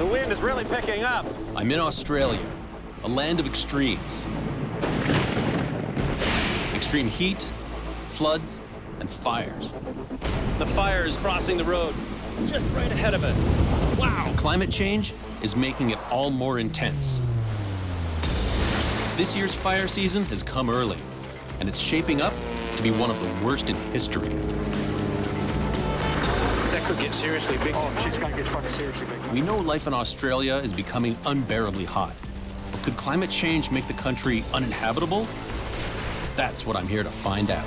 wind is really picking up. I'm in Australia, a land of extremes. Extreme heat, floods, and fires. The fire is crossing the road just right ahead of us. Wow! Climate change is making it all more intense. This year's fire season has come early, and it's shaping up to be one of the worst in history. That could get seriously big. Oh, shit's going to get fucking seriously big. We know life in Australia is becoming unbearably hot. But could climate change make the country uninhabitable? That's what I'm here to find out.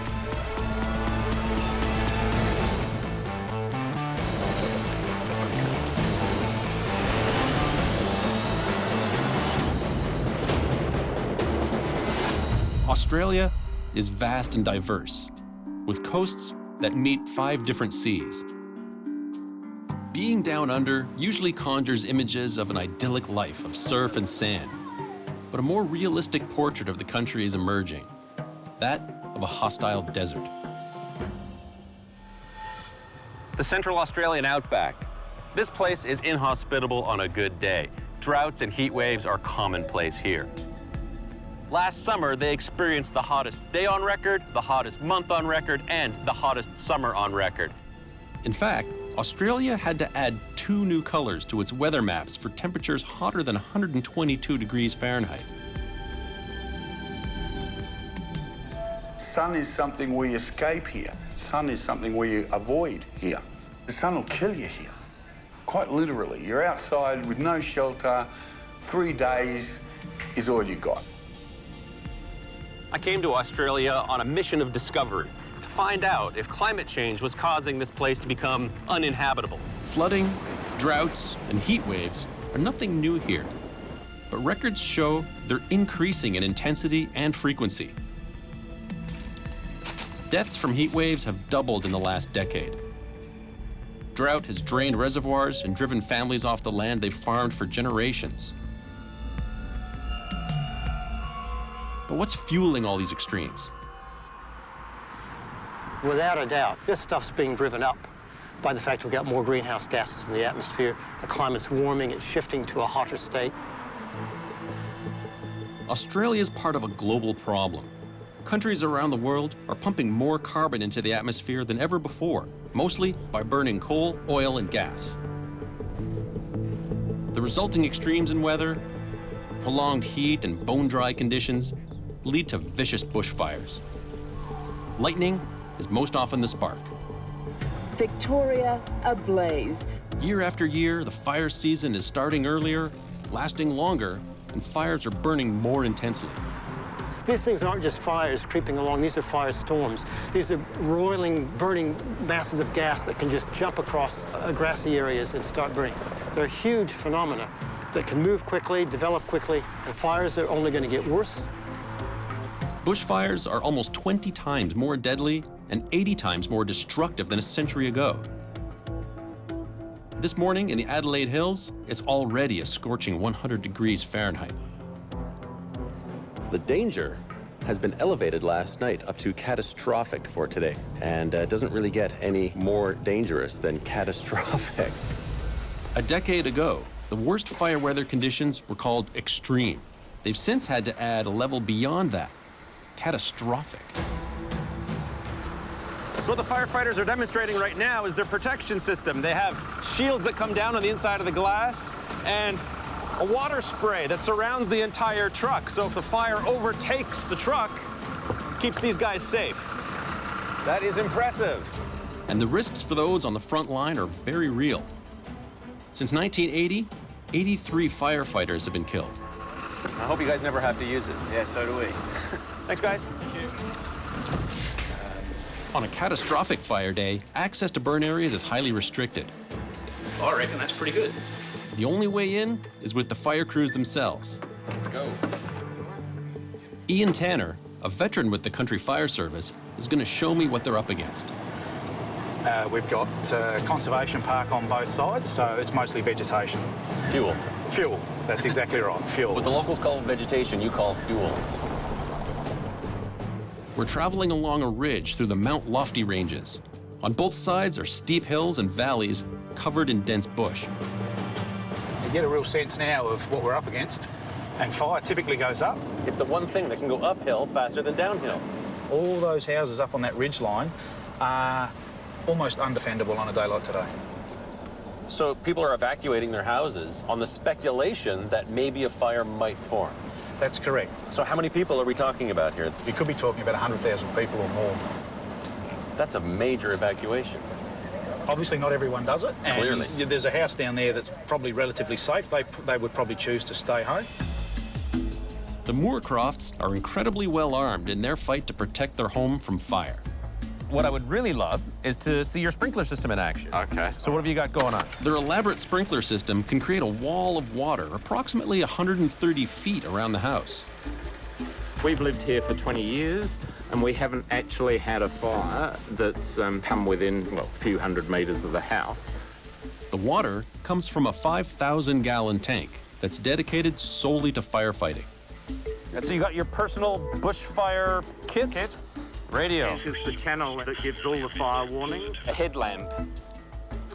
Australia is vast and diverse, with coasts that meet 5 different seas. Being down under usually conjures images of an idyllic life of surf and sand, but a more realistic portrait of the country is emerging, that of a hostile desert. The Central Australian outback. This place is inhospitable on a good day. Droughts and heat waves are commonplace here. Last summer, they experienced the hottest day on record, the hottest month on record, and the hottest summer on record. In fact, Australia had to add 2 new colors to its weather maps for temperatures hotter than 122 degrees Fahrenheit. Sun is something we escape here. Sun is something we avoid here. The sun will kill you here, quite literally. You're outside with no shelter, 3 days is all you got. I came to Australia on a mission of discovery to find out if climate change was causing this place to become uninhabitable. Flooding, droughts, and heat waves are nothing new here, but records show they're increasing in intensity and frequency. Deaths from heat waves have doubled in the last decade. Drought has drained reservoirs and driven families off the land they've farmed for generations. But what's fueling all these extremes? Without a doubt, this stuff's being driven up by the fact we've got more greenhouse gases in the atmosphere. The climate's warming, it's shifting to a hotter state. Australia is part of a global problem. Countries around the world are pumping more carbon into the atmosphere than ever before, mostly by burning coal, oil, and gas. The resulting extremes in weather, prolonged heat and bone-dry conditions, lead to vicious bushfires. Lightning is most often the spark. Victoria ablaze. Year after year, the fire season is starting earlier, lasting longer, and fires are burning more intensely. These things aren't just fires creeping along, these are firestorms. These are roiling, burning masses of gas that can just jump across grassy areas and start burning. They're huge phenomena that can move quickly, develop quickly, and fires are only going to get worse. Bushfires are almost 20 times more deadly and 80 times more destructive than a century ago. This morning in the Adelaide Hills, it's already a scorching 100 degrees Fahrenheit. The danger has been elevated last night up to catastrophic for today, and it doesn't really get any more dangerous than catastrophic. A decade ago, the worst fire weather conditions were called extreme. They've since had to add a level beyond that, catastrophic. So what the firefighters are demonstrating right now is their protection system. They have shields that come down on the inside of the glass and a water spray that surrounds the entire truck. So if the fire overtakes the truck, keeps these guys safe. That is impressive. And the risks for those on the front line are very real. Since 1980, 83 firefighters have been killed. I hope you guys never have to use it. Yeah, so do we. Thanks, guys. On a catastrophic fire day, access to burn areas is highly restricted. Oh, I reckon that's pretty good. The only way in is with the fire crews themselves. Go. Ian Tanner, a veteran with the Country Fire Service, is going to show me what they're up against. We've got conservation park on both sides, so it's mostly vegetation. Fuel. Fuel, that's exactly right, fuel. What the locals call vegetation, you call fuel. We're traveling along a ridge through the Mount Lofty ranges. On both sides are steep hills and valleys covered in dense bush. get a real sense now of what we're up against. And fire typically goes up. It's the one thing that can go uphill faster than downhill. All those houses up on that ridge line are almost undefendable on a day like today. So people are evacuating their houses on the speculation that maybe a fire might form. That's correct. So how many people are we talking about here? We could be talking about 100,000 people or more. That's a major evacuation. Obviously, not everyone does it. And Clearly. there's a house down there that's probably relatively safe. They would probably choose to stay home. The Moorcrofts are incredibly well armed in their fight to protect their home from fire. What I would really love is to see your sprinkler system in action. Okay. So what have you got going on? Their elaborate sprinkler system can create a wall of water approximately 130 feet around the house. We've lived here for 20 years and we haven't actually had a fire that's come within, well, a few hundred metres of the house. The water comes from a 5,000-gallon tank that's dedicated solely to firefighting. And so you got your personal bushfire kit? Radio. This is the channel that gives all the fire warnings. A headlamp.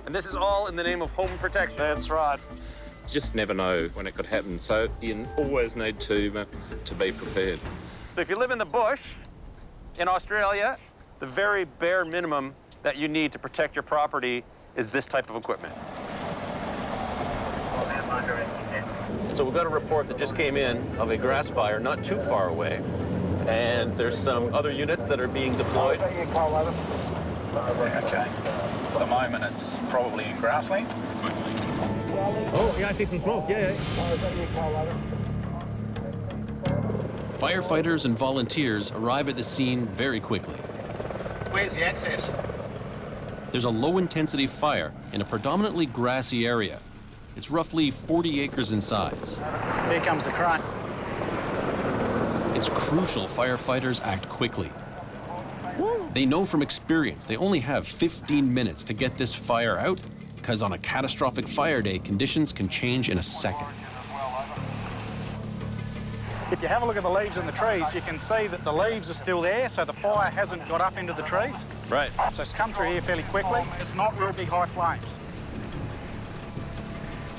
And this is all in the name of home protection. That's right. Just never know when it could happen, so you always need to be prepared. So if you live in the bush in Australia, the very bare minimum that you need to protect your property is this type of equipment. So we've got a report that just came in of a grass fire not too far away. And there's some other units that are being deployed. Okay. For the moment, it's probably in grassland. Oh, yeah, I see some smoke. Yeah. Firefighters and volunteers arrive at the scene very quickly. So where's the access? There's a low-intensity fire in a predominantly grassy area. It's roughly 40 acres in size. Here comes the crane. It's crucial firefighters act quickly. They know from experience they only have 15 minutes to get this fire out, because on a catastrophic fire day, conditions can change in a second. If you have a look at the leaves in the trees, you can see that the leaves are still there, so the fire hasn't got up into the trees. Right. So it's come through here fairly quickly. It's not real big high flames.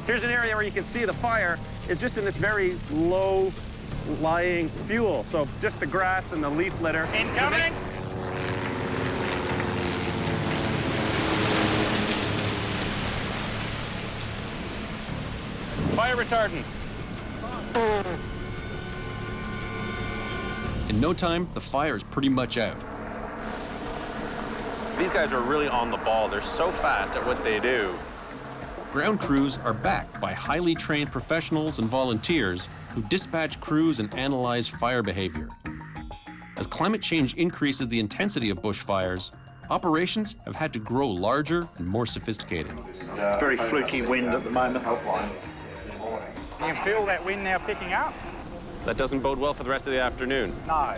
Here's an area where you can see the fire is just in this very low-lying fuel. So just the grass and the leaf litter. Incoming! Fire retardants. In no time, the fire is pretty much out. These guys are really on the ball. They're so fast at what they do. Ground crews are backed by highly trained professionals and volunteers who dispatch crews and analyze fire behavior. As climate change increases the intensity of bushfires, operations have had to grow larger and more sophisticated. It's very fluky wind at the moment. You feel that wind now picking up? That doesn't bode well for the rest of the afternoon. No.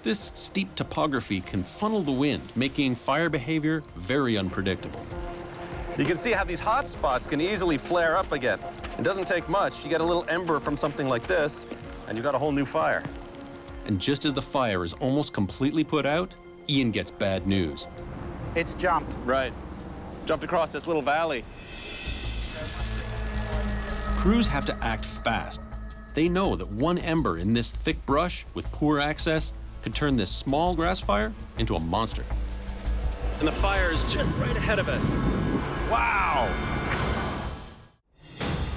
This steep topography can funnel the wind, making fire behavior very unpredictable. You can see how these hot spots can easily flare up again. It doesn't take much. You get a little ember from something like this, and you've got a whole new fire. And just as the fire is almost completely put out, Ian gets bad news. It's jumped. Right. Jumped across this little valley. Crews have to act fast. They know that one ember in this thick brush with poor access could turn this small grass fire into a monster. And the fire is just right ahead of us. Wow!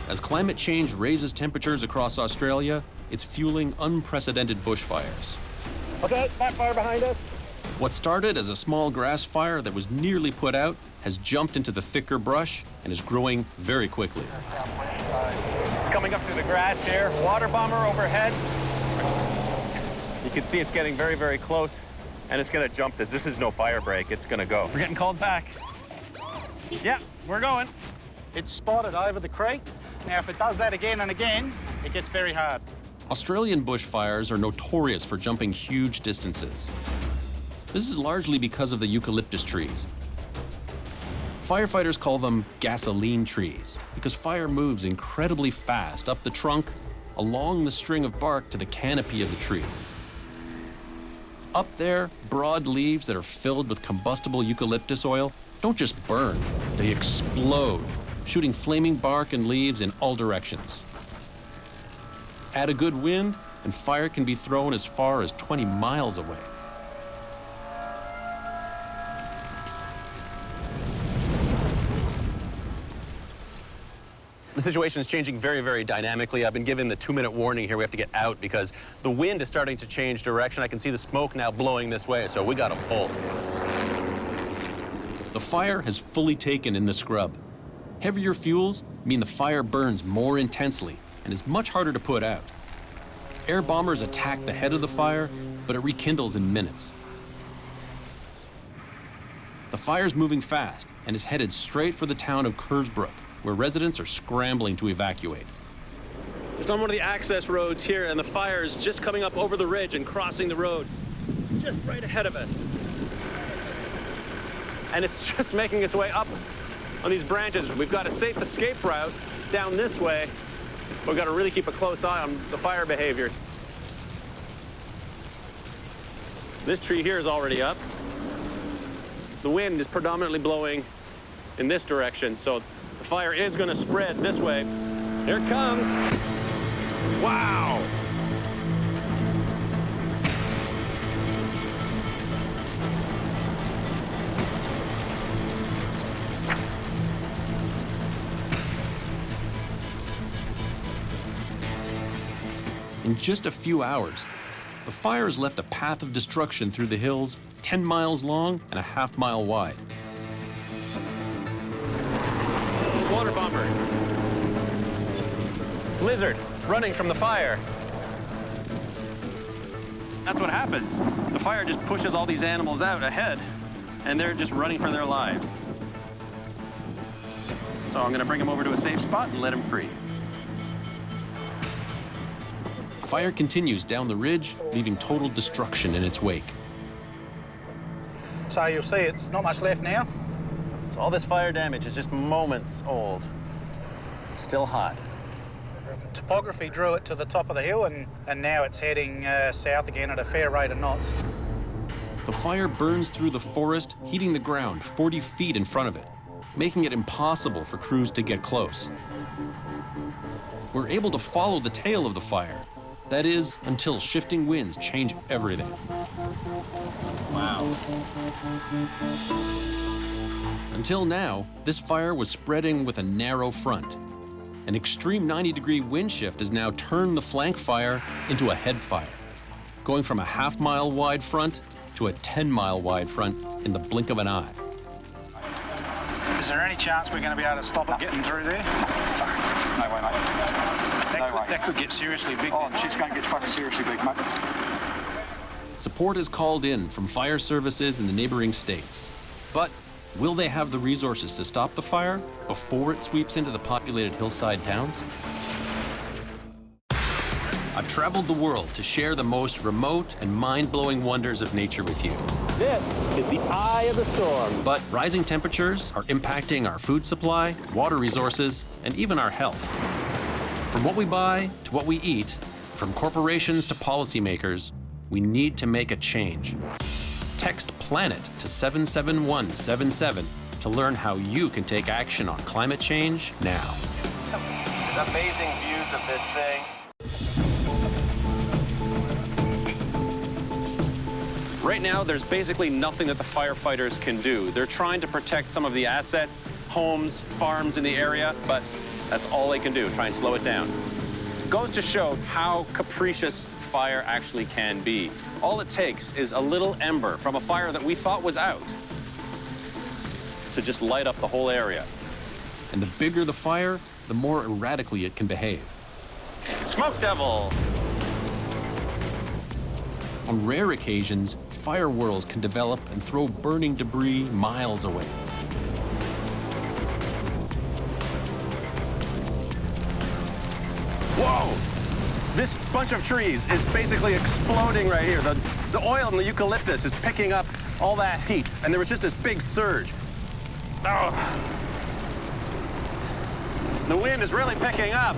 As climate change raises temperatures across Australia, it's fueling unprecedented bushfires. Okay, that fire behind us. What started as a small grass fire that was nearly put out has jumped into the thicker brush and is growing very quickly. It's coming up through the grass here. Water bomber overhead. You can see it's getting very, very close, and it's gonna jump this. This is no fire break. It's gonna go. We're getting called back. Yeah, we're going. It's spotted over the creek. Now, if it does that again and again, it gets very hard. Australian bushfires are notorious for jumping huge distances. This is largely because of the eucalyptus trees. Firefighters call them gasoline trees because fire moves incredibly fast up the trunk, along the string of bark to the canopy of the tree. Up there, broad leaves that are filled with combustible eucalyptus oil don't just burn, they explode, shooting flaming bark and leaves in all directions. Add a good wind, and fire can be thrown as far as 20 miles away. The situation is changing very, very dynamically. I've been given the 2-minute warning here. We have to get out because the wind is starting to change direction. I can see the smoke now blowing this way, so we got to bolt. The fire has fully taken in the scrub. Heavier fuels mean the fire burns more intensely and is much harder to put out. Air bombers attack the head of the fire, but it rekindles in minutes. The fire's moving fast and is headed straight for the town of Kersbrook, where residents are scrambling to evacuate. Just on one of the access roads here, and the fire is just coming up over the ridge and crossing the road just right ahead of us. And it's just making its way up on these branches. We've got a safe escape route down this way. We've got to really keep a close eye on the fire behavior. This tree here is already up. The wind is predominantly blowing in this direction, so the fire is going to spread this way. Here it comes. Wow! In just a few hours, the fire has left a path of destruction through the hills 10 miles long and a half-mile wide. Water bomber. Lizard running from the fire. That's what happens. The fire just pushes all these animals out ahead, and they're just running for their lives. So I'm going to bring them over to a safe spot and let them free. Fire continues down the ridge, leaving total destruction in its wake. So you'll see it's not much left now. So all this fire damage is just moments old. It's still hot. Topography drew it to the top of the hill, and now it's heading south again at a fair rate of knots. The fire burns through the forest, heating the ground 40 feet in front of it, making it impossible for crews to get close. We're able to follow the tail of the fire. That is, until shifting winds change everything. Wow. Until now, this fire was spreading with a narrow front. An extreme 90-degree wind shift has now turned the flank fire into a head fire, going from a half-mile wide front to a 10-mile wide front in the blink of an eye. Is there any chance we're going to be able to stop it getting through there? No way, mate. That could get seriously big. Oh, shit's going to get fucking seriously big, mate. Support is called in from fire services in the neighboring states. But will they have the resources to stop the fire before it sweeps into the populated hillside towns? I've traveled the world to share the most remote and mind-blowing wonders of nature with you. This is the eye of the storm. But rising temperatures are impacting our food supply, water resources, and even our health. From what we buy to what we eat, from corporations to policymakers, we need to make a change. Text PLANET to 77177 to learn how you can take action on climate change now. Amazing views of this thing. Right now, there's basically nothing that the firefighters can do. They're trying to protect some of the assets, homes, farms in the area, but that's all they can do, try and slow it down. It goes to show how capricious fire actually can be. All it takes is a little ember from a fire that we thought was out to just light up the whole area. And the bigger the fire, the more erratically it can behave. Smoke devil! On rare occasions, fire whirls can develop and throw burning debris miles away. Whoa! This bunch of trees is basically exploding right here. The oil in the eucalyptus is picking up all that heat, and there was just this big surge. Oh. The wind is really picking up.